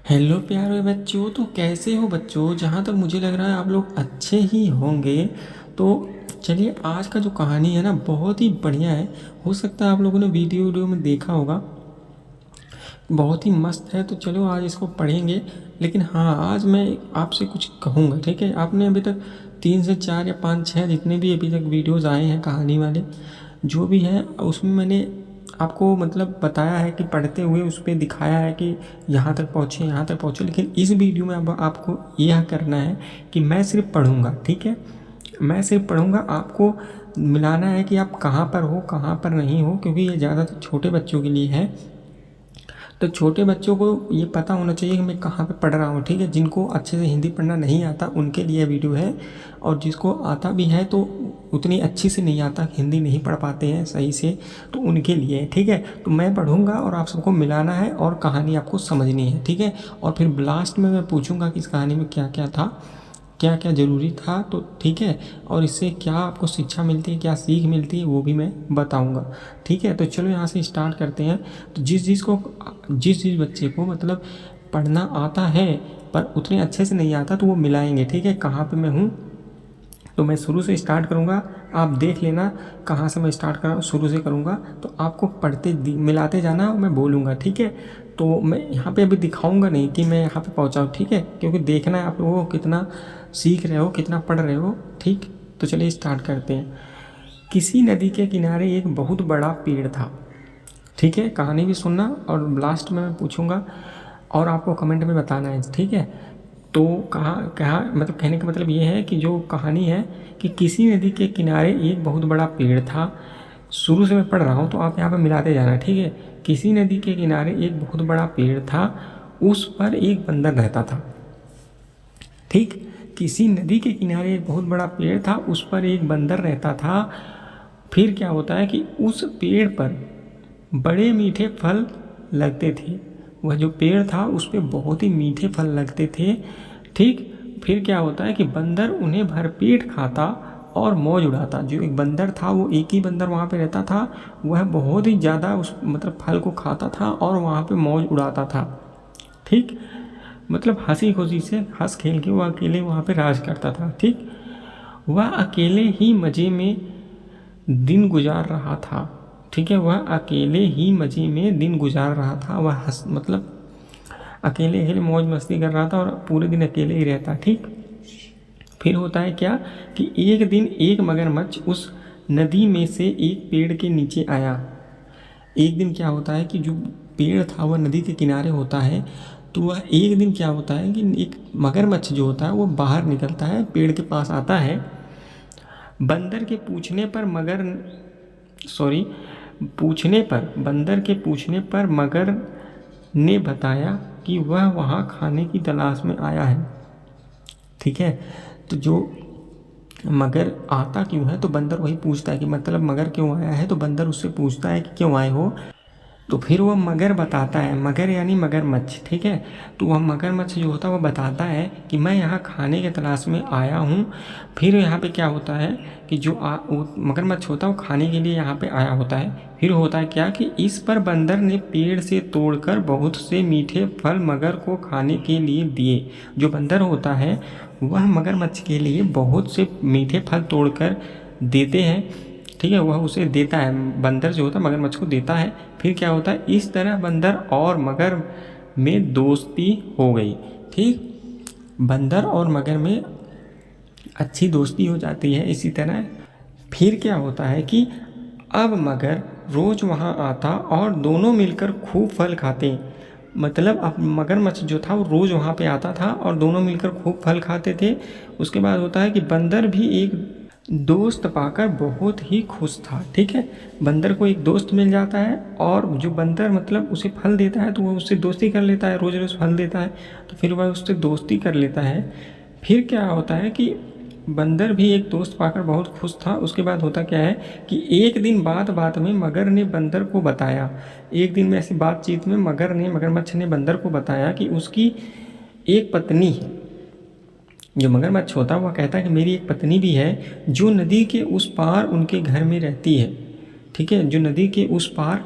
Hello प्यारे बच्चों। तो कैसे हो बच्चों? जहाँ तक मुझे लग रहा है आप लोग अच्छे ही होंगे। तो चलिए, आज का जो कहानी है ना बहुत ही बढ़िया है। हो सकता है आप लोगों ने वीडियो में देखा होगा, बहुत ही मस्त है। तो चलो आज इसको पढ़ेंगे। लेकिन हाँ, आज मैं आपसे कुछ कहूँगा, ठीक है? आपने अभी तक 3 से 4 या 5 6 जितने भी अभी तक वीडियोज़ आए हैं कहानी वाले, जो भी हैं उसमें मैंने आपको मतलब बताया है कि पढ़ते हुए उस पे दिखाया है कि यहाँ तक पहुँचे, यहाँ तक पहुँचे। लेकिन इस वीडियो में अब आपको यह करना है कि मैं सिर्फ पढ़ूँगा, ठीक है? मैं सिर्फ पढ़ूँगा, आपको मिलाना है कि आप कहाँ पर हो, कहाँ पर नहीं हो, क्योंकि ये ज़्यादातर छोटे बच्चों के लिए है। तो छोटे बच्चों को ये पता होना चाहिए कि मैं कहाँ पे पढ़ रहा हूँ, ठीक है? जिनको अच्छे से हिंदी पढ़ना नहीं आता उनके लिए वीडियो है, और जिसको आता भी है तो उतनी अच्छी से नहीं आता, हिंदी नहीं पढ़ पाते हैं सही से, तो उनके लिए है, ठीक है? तो मैं पढ़ूँगा और आप सबको मिलाना है और कहानी आपको समझनी है, ठीक है? और फिर लास्ट में मैं पूछूँगा कि इस कहानी में क्या क्या था, क्या क्या ज़रूरी था, तो ठीक है? और इससे क्या आपको शिक्षा मिलती है, क्या सीख मिलती है, वो भी मैं बताऊँगा, ठीक है? तो चलो यहाँ से स्टार्ट करते हैं। तो जिस बच्चे को मतलब पढ़ना आता है पर उतने अच्छे से नहीं आता, तो वो मिलाएंगे, ठीक है? कहाँ पे मैं हूँ, तो मैं शुरू से स्टार्ट करूँगा, आप देख लेना कहाँ से मैं स्टार्ट कर रहा हूँ। शुरू से करूँगा तो आपको पढ़ते मिलाते जाना और मैं बोलूँगा, ठीक है? तो मैं यहाँ पे अभी दिखाऊँगा नहीं कि मैं यहाँ पे पहुँचा हूँ, ठीक है? क्योंकि देखना है आप लोगों को कितना सीख रहे हो, कितना पढ़ रहे हो, ठीक? तो चलिए स्टार्ट करते हैं। किसी नदी के किनारे एक बहुत बड़ा पेड़ था, ठीक है? कहानी भी सुनना और लास्ट में मैं पूछूंगा और आपको कमेंट में बताना है, ठीक है? तो कहा कहा मतलब कहने का मतलब ये है कि जो कहानी है कि किसी नदी के किनारे एक बहुत बड़ा पेड़ था। शुरू से मैं पढ़ रहा हूँ तो आप यहाँ पे मिलाते जाना, ठीक है? किसी नदी के किनारे एक बहुत बड़ा पेड़ था, उस पर एक बंदर रहता था, ठीक? किसी नदी के किनारे एक बहुत बड़ा पेड़ था, उस पर एक बंदर रहता था। फिर क्या होता है कि उस पेड़ पर बड़े मीठे फल लगते थे। वह जो पेड़ था उस पे बहुत ही मीठे फल लगते थे, ठीक? फिर क्या होता है कि बंदर उन्हें भरपेट खाता और मौज उड़ाता। जो एक बंदर था, वो एक ही बंदर वहाँ पे रहता था, वह बहुत ही ज़्यादा उस मतलब फल को खाता था और वहाँ पे मौज उड़ाता था, ठीक? मतलब हंसी खुशी से हंस खेल के वह अकेले वहाँ पे राज करता था, ठीक? वह अकेले ही मज़े में दिन गुजार रहा था, ठीक है? वह अकेले ही मज़े में दिन गुजार रहा था। वह हंस मतलब अकेले अकेले मौज मस्ती कर रहा था और पूरे दिन अकेले ही रहता, ठीक? फिर होता है क्या कि एक दिन एक मगरमच्छ उस नदी में से एक पेड़ के नीचे आया। एक दिन क्या होता है कि जो पेड़ था वह नदी के किनारे होता है, तो वह एक दिन क्या होता है कि एक मगरमच्छ जो होता है वो बाहर निकलता है, पेड़ के पास आता है। बंदर के पूछने पर मगर सॉरी पूछने पर बंदर के पूछने पर मगर ने बताया कि वह वहाँ खाने की तलाश में आया है, ठीक है? तो जो मगर आता क्यों है, तो बंदर वही पूछता है कि मतलब मगर क्यों आया है, तो बंदर उससे पूछता है कि क्यों आए हो। तो फिर वह मगर बताता है, मगर यानी मगरमच्छ, ठीक है? तो वह मगरमच्छ जो होता है वह बताता है कि मैं यहाँ खाने के तलाश में आया हूँ। फिर यहाँ पे क्या होता है कि जो वो मगरमच्छ होता है वो खाने के लिए यहाँ पे आया होता है। फिर होता है क्या कि इस पर बंदर ने पेड़ से तोड़कर बहुत से मीठे फल मगर को खाने के लिए दिए। जो बंदर होता है वह मगरमच्छ के लिए बहुत से मीठे फल तोड़कर देते हैं, ठीक है? वह उसे देता है, बंदर जो होता है मगरमच्छ को देता है। फिर क्या होता है, इस तरह बंदर और मगर में दोस्ती हो गई, ठीक? बंदर और मगर में अच्छी दोस्ती हो जाती है। इसी तरह फिर क्या होता है कि अब मगर रोज़ वहाँ आता और दोनों मिलकर खूब फल खाते। मतलब अब मगरमच्छ जो था वो रोज़ वहाँ पे आता था और दोनों मिलकर खूब फल खाते थे। उसके बाद होता है कि बंदर भी एक दोस्त पाकर बहुत ही खुश था, ठीक है? बंदर को एक दोस्त मिल जाता है और जो बंदर मतलब उसे फल देता है तो वह उससे दोस्ती कर लेता है, रोज़ रोज़ फल देता है तो फिर वह उससे दोस्ती कर लेता है। फिर क्या होता है कि बंदर भी एक दोस्त पाकर बहुत खुश था। उसके बाद होता क्या है कि एक दिन बात बात में मगर ने बंदर को बताया, एक दिन में ऐसी बातचीत में मगरमच्छ ने बंदर को बताया कि उसकी एक पत्नी है। जो मगरमच्छ होता है वह कहता है कि मेरी एक पत्नी भी है जो नदी के उस पार उनके घर में रहती है, ठीक है? जो नदी के उस पार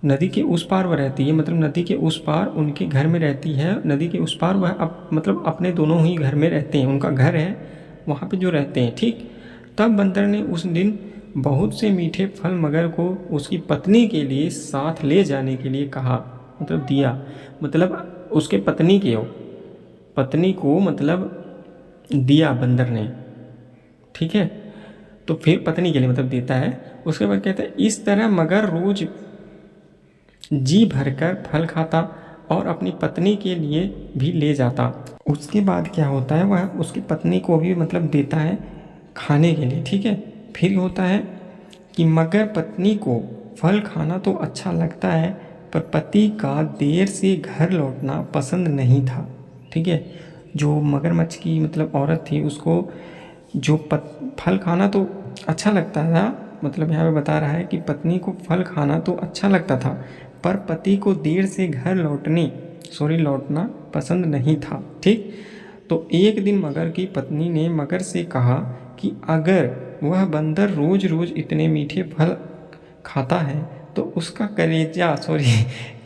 नदी के उस पार वह रहती है, मतलब नदी के उस पार उनके घर में रहती है। नदी के उस पार वह मतलब अपने दोनों ही घर में रहते हैं, उनका घर है वहाँ पे जो रहते हैं, ठीक। तब बंदर ने उस दिन बहुत से मीठे फल मगर को उसकी पत्नी के लिए साथ ले जाने के लिए कहा, मतलब दिया, मतलब उसके पत्नी को मतलब दिया बंदर ने, ठीक है। तो फिर पत्नी के लिए मतलब देता है। उसके बाद कहता है इस तरह मगर रोज जी भरकर फल खाता और अपनी पत्नी के लिए भी ले जाता। उसके बाद क्या होता है, वह उसकी पत्नी को भी मतलब देता है खाने के लिए, ठीक है। फिर होता है कि मगर पत्नी को फल खाना तो अच्छा लगता है पर पति का देर से घर लौटना पसंद नहीं था, ठीक है। जो मगरमच्छ की मतलब औरत थी उसको जो फल खाना तो अच्छा लगता था, मतलब यहाँ पे बता रहा है कि पत्नी को फल खाना तो अच्छा लगता था पर पति को देर से घर लौटना पसंद नहीं था, ठीक। तो एक दिन मगर की पत्नी ने मगर से कहा कि अगर वह बंदर रोज रोज इतने मीठे फल खाता है तो उसका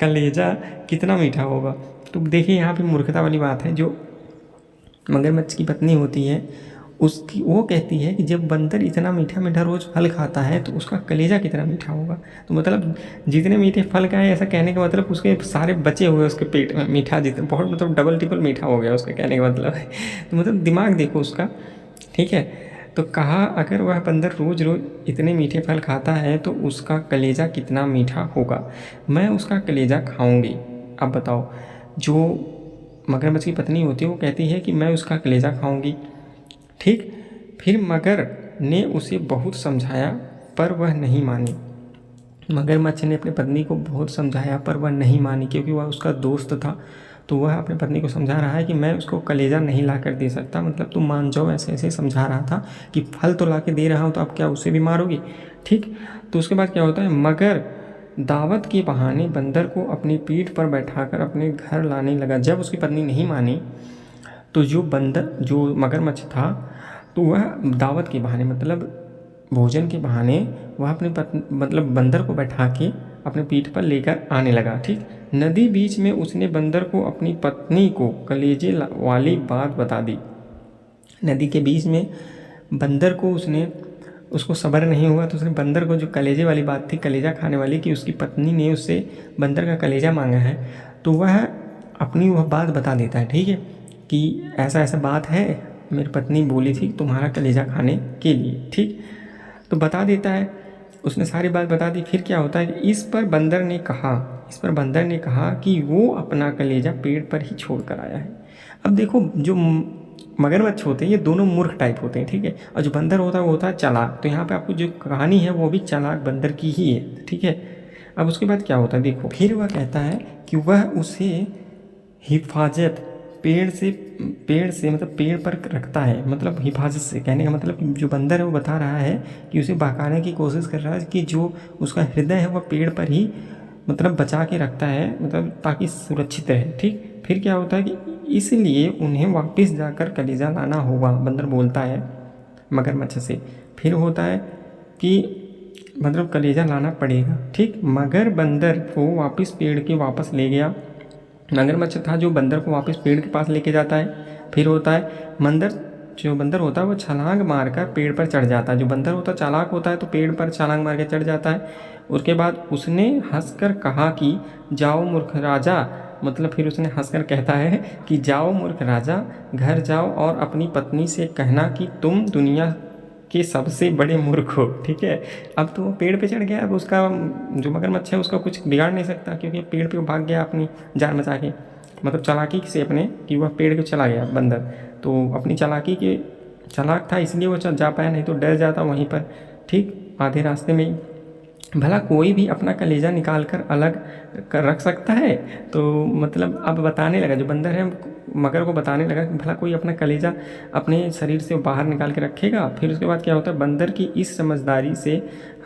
कलेजा कितना मीठा होगा। तो देखिए यहाँ पे मूर्खता वाली बात है। जो मगरमच्छ की पत्नी होती है उसकी वो कहती है कि जब बंदर इतना मीठा मीठा रोज़ फल खाता है तो उसका कलेजा कितना मीठा होगा। तो मतलब जितने मीठे फल का है, ऐसा कहने का मतलब उसके सारे बचे हुए उसके पेट में मीठा जितना बहुत मतलब डबल ट्रिपल मीठा हो गया उसका कहने का मतलब है। तो मतलब दिमाग देखो उसका, ठीक है। तो कहा अगर वह बंदर रोज़ रोज़ इतने मीठे फल खाता है तो उसका कलेजा कितना मीठा होगा, मैं उसका कलेजा खाऊंगी। अब बताओ, जो मगरमच्छ की पत्नी होती है वो कहती है कि मैं उसका कलेजा खाऊंगी, ठीक। फिर मगर ने उसे बहुत समझाया पर वह नहीं मानी। मगरमच्छ ने अपनी पत्नी को बहुत समझाया पर वह नहीं मानी, क्योंकि वह उसका दोस्त था। तो वह अपनी पत्नी को समझा रहा है कि मैं उसको कलेजा नहीं ला कर दे सकता, मतलब तुम मान जाओ, ऐसे ऐसे समझा रहा था कि फल तो ला के दे रहा हूँ तो अब क्या उसे भी मारोगी, ठीक। तो उसके बाद क्या होता है, मगर दावत के बहाने बंदर को अपनी पीठ पर बैठाकर अपने घर लाने लगा। जब उसकी पत्नी नहीं मानी तो जो मगरमच्छ था तो वह दावत के बहाने मतलब भोजन के बहाने वह अपने मतलब बंदर को बैठा के अपने पीठ पर लेकर आने लगा, ठीक। नदी बीच में उसने बंदर को अपनी पत्नी को कलेजे वाली बात बता दी। नदी के बीच में बंदर को उसको सब्र नहीं हुआ तो उसने बंदर को जो कलेजे वाली बात थी, कलेजा खाने वाली, कि उसकी पत्नी ने उससे बंदर का कलेजा मांगा है, तो वह अपनी वह बात बता देता है, ठीक है, कि ऐसा ऐसा बात है, मेरी पत्नी बोली थी तुम्हारा कलेजा खाने के लिए, ठीक। तो बता देता है, उसने सारी बात बता दी। फिर क्या होता है कि इस पर बंदर ने कहा कि वो अपना कलेजा पेड़ पर ही छोड़ कर आया है। अब देखो, जो मगरमच्छ होते हैं ये दोनों मूर्ख टाइप होते हैं, ठीक है, और जो बंदर होता है वो होता है चालाक। तो यहाँ पे आपको जो कहानी है वो भी चालाक बंदर की ही है, ठीक है। अब उसके बाद क्या होता है देखो, फिर वह कहता है कि वह उसे हिफाजत पेड़ से मतलब पेड़ पर रखता है, मतलब हिफाजत से कहने का मतलब जो बंदर है वो बता रहा है कि उसे बहकाने की कोशिश कर रहा है कि जो उसका हृदय है वह पेड़ पर ही मतलब बचा के रखता है, मतलब ताकि सुरक्षित रहे, ठीक। फिर क्या होता है कि इसलिए उन्हें वापस जाकर कलेजा लाना होगा, बंदर बोलता है मगरमच्छ से। फिर होता है कि मतलब कलेजा लाना पड़ेगा, ठीक। मगर बंदर को वापस पेड़ के वापस ले गया। मगरमच्छ था जो बंदर को वापस पेड़ के पास लेके जाता है। फिर होता है जो बंदर होता है वो छलांग मारकर पेड़ पर चढ़ जाता है। जो बंदर होता है चालाक होता है तो पेड़ पर छलांग मार के चढ़ जाता है। उसके बाद उसने हंसकर कहा कि जाओ मूर्ख राजा, मतलब फिर उसने हंसकर कहता है कि जाओ मूर्ख राजा, घर जाओ और अपनी पत्नी से कहना कि तुम दुनिया के सबसे बड़े मूर्ख हो, ठीक है। अब तो वो पेड़ पे चढ़ गया, अब उसका जो मगरमच्छ है उसका कुछ बिगाड़ नहीं सकता, क्योंकि पेड़ पे वो भाग गया अपनी जान बचा के, मतलब चालाकी से अपने, कि वह पेड़ पे चला गया बंदर। तो अपनी चालाकी के चालाक था इसलिए वो जा पाया, नहीं तो डर जाता वहीं पर, ठीक, आधे रास्ते में ही। भला कोई भी अपना कलेजा निकाल कर अलग कर रख सकता है? तो मतलब अब बताने लगा, जो बंदर है मगर को बताने लगा कि भला कोई अपना कलेजा अपने शरीर से बाहर निकाल के रखेगा। फिर उसके बाद क्या होता है, बंदर की इस समझदारी से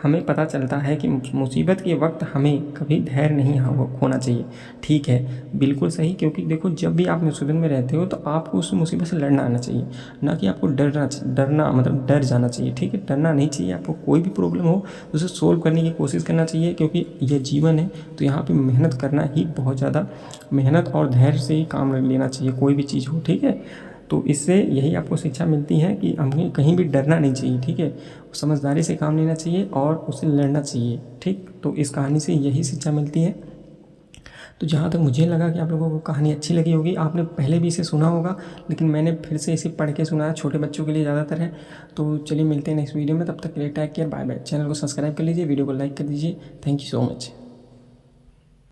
हमें पता चलता है कि मुसीबत के वक्त हमें कभी धैर्य नहीं खोना चाहिए। ठीक है, बिल्कुल सही, क्योंकि देखो जब भी आप मुसीबत में रहते हो तो आपको उस मुसीबत से लड़ना आना चाहिए, ना कि आपको डरना मतलब डर जाना चाहिए। ठीक है, डरना नहीं चाहिए। आपको कोई भी प्रॉब्लम हो उसे सोल्व करने की कोशिश करना चाहिए, क्योंकि यह जीवन है तो यहाँ पे मेहनत करना ही बहुत ज़्यादा, मेहनत और धैर्य से ही काम लेना चाहिए कोई भी चीज़ हो। ठीक है, तो इससे यही आपको शिक्षा मिलती है कि हमें कहीं भी डरना नहीं चाहिए। ठीक है, समझदारी से काम लेना चाहिए और उससे लड़ना चाहिए। ठीक, तो इस कहानी से यही शिक्षा मिलती है। तो जहाँ तक मुझे लगा कि आप लोगों को कहानी अच्छी लगी होगी, आपने पहले भी इसे सुना होगा, लेकिन मैंने फिर से इसे पढ़ के सुनाया, छोटे बच्चों के लिए ज़्यादातर है। तो चलिए मिलते हैं नेक्स्ट वीडियो में, तब तक के लिए take care, bye bye. Channel को सब्सक्राइब कर लीजिए, वीडियो को लाइक कर दीजिए। Thank you so much.